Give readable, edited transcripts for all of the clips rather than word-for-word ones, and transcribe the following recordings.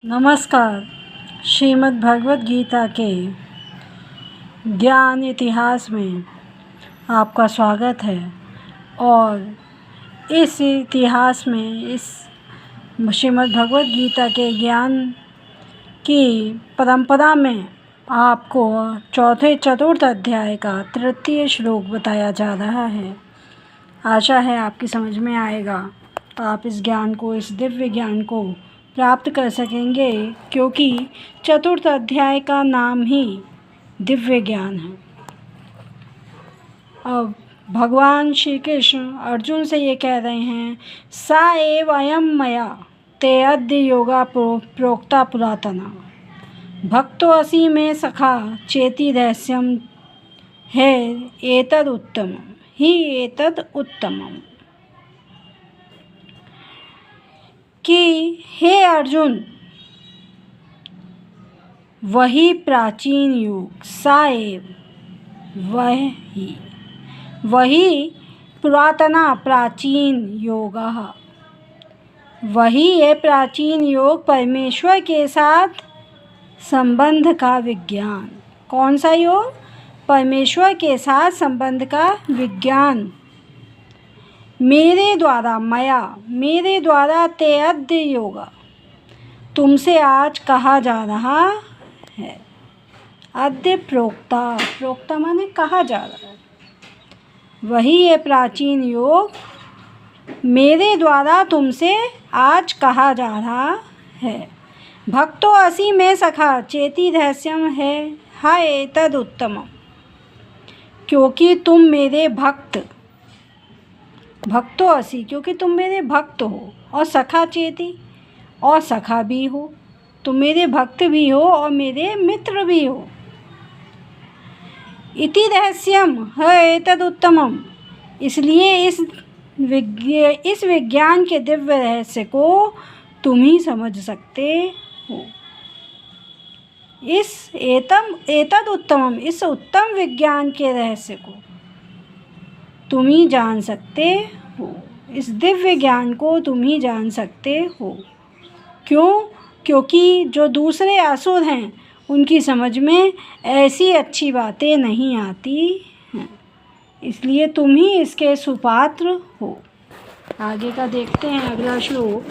नमस्कार। श्रीमद् भगवत गीता के ज्ञान इतिहास में आपका स्वागत है। और इस इतिहास में इस श्रीमद् भगवत गीता के ज्ञान की परंपरा में आपको चौथे चतुर्थ अध्याय का तृतीय श्लोक बताया जा रहा है। आशा है आपकी समझ में आएगा, आप इस ज्ञान को, इस दिव्य ज्ञान को प्राप्त कर सकेंगे, क्योंकि चतुर्थ अध्याय का नाम ही दिव्य ज्ञान है। अब भगवान श्री कृष्ण अर्जुन से ये कह रहे हैं, सा एव अयम मया ते अद्य योगा प्रोक्ता पुरातना भक्तो असि में सखा चेति रहस्यम है एतद उत्तम ही एतद उत्तमम। कि हे अर्जुन, वही प्राचीन योग, साएव वही पुरातना प्राचीन योग, वही है प्राचीन योग, परमेश्वर के साथ संबंध का विज्ञान। कौन सा योग? परमेश्वर के साथ संबंध का विज्ञान। मेरे द्वारा ते अद्य योगा, तुमसे आज कहा जा रहा है। अद्य प्रोक्ता माने कहा जा रहा है। वही है प्राचीन योग, मेरे द्वारा तुमसे आज कहा जा रहा है। भक्तो असि में सखा चेति रहस्यम है हा एतद उत्तमम। क्योंकि तुम मेरे भक्तो असि, क्योंकि तुम मेरे भक्त हो, और सखा चेति, और सखा भी हो। तुम मेरे भक्त भी हो और मेरे मित्र भी हो। इति रहस्यम है एतद उत्तमम, इसलिए इस विज्ञान के दिव्य रहस्य को तुम ही समझ सकते हो। एतद उत्तमम, इस उत्तम विज्ञान के रहस्य को तुम ही जान सकते हो। इस दिव्य ज्ञान को तुम ही जान सकते हो। क्यों? क्योंकि जो दूसरे असुर हैं उनकी समझ में ऐसी अच्छी बातें नहीं आती हैं, इसलिए तुम ही इसके सुपात्र हो। आगे का देखते हैं अगला श्लोक।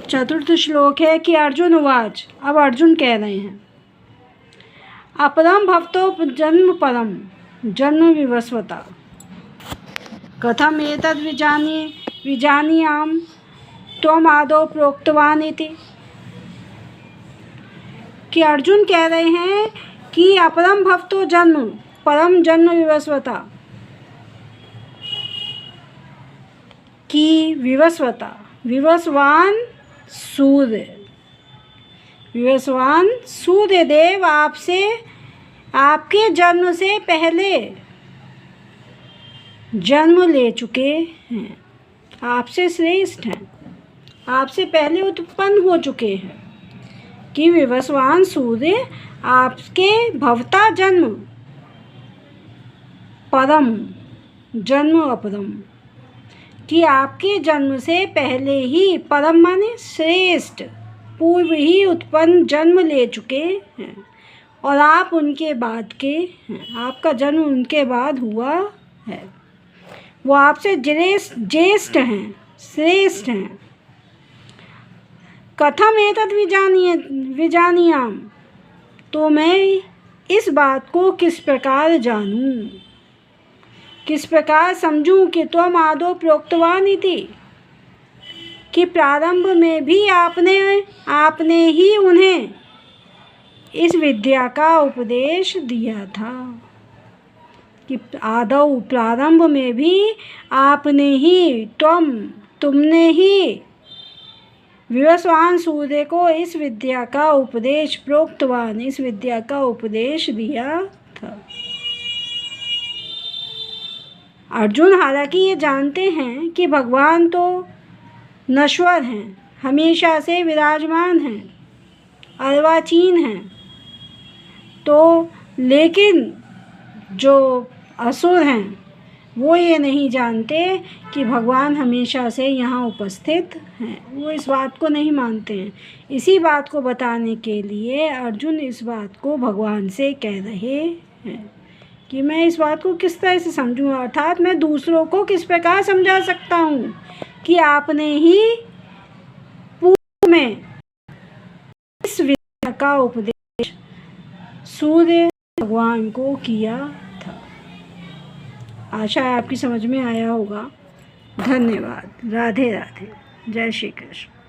चतुर्थ श्लोक है कि अर्जुन उवाच, अब अर्जुन कह रहे हैं, अपरम भवतो जन्म परम जन्म विवस्वता कथम एतद् विजानीयाम त्वम् आदौ प्रोक्तवान इति। कि अर्जुन कह रहे हैं कि अपरम भवतो जन्म परम जन्म विवस्वता, कि विवस्वान सूर्य देव आपसे, आपके जन्म से पहले जन्म ले चुके हैं, आपसे श्रेष्ठ हैं, आपसे पहले उत्पन्न हो चुके हैं। कि विवस्वान सूर्य आपके भवता जन्म परम जन्म अपरम, कि आपके जन्म से पहले ही, परम माने श्रेष्ठ, पूर्व ही उत्पन्न जन्म ले चुके हैं, और आप उनके बाद के हैं। आपका जन्म उनके बाद हुआ है। वो आपसे ज्येष्ठ हैं, श्रेष्ठ हैं। कथम एतद् विजानीयाम, तो मैं इस बात को किस प्रकार जानूं, किस प्रकार समझूं कि त्वम् आदौ प्रोक्तवान इति, कि प्रारंभ में भी आपने ही उन्हें इस विद्या का उपदेश दिया था। कि आदौ, प्रारंभ में भी आपने ही, तुमने ही विवस्वान सूर्य को इस विद्या का उपदेश, प्रोक्तवान, इस विद्या का उपदेश दिया था। अर्जुन हालांकि ये जानते हैं कि भगवान तो नश्वर हैं, हमेशा से विराजमान हैं, अर्वाचीन हैं, तो लेकिन जो असुर हैं, वो ये नहीं जानते कि भगवान हमेशा से यहाँ उपस्थित हैं, वो इस बात को नहीं मानते हैं। इसी बात को बताने के लिए अर्जुन इस बात को भगवान से कह रहे हैं कि मैं इस बात को किस तरह से समझूँ, अर्थात मैं दूसरों को किस प्रकार समझा सकता हूँ कि आपने ही पूर्व में इस विद्या का उपदेश सूर्य भगवान को किया था। आशा है आपकी समझ में आया होगा। धन्यवाद। राधे राधे। जय श्री कृष्ण।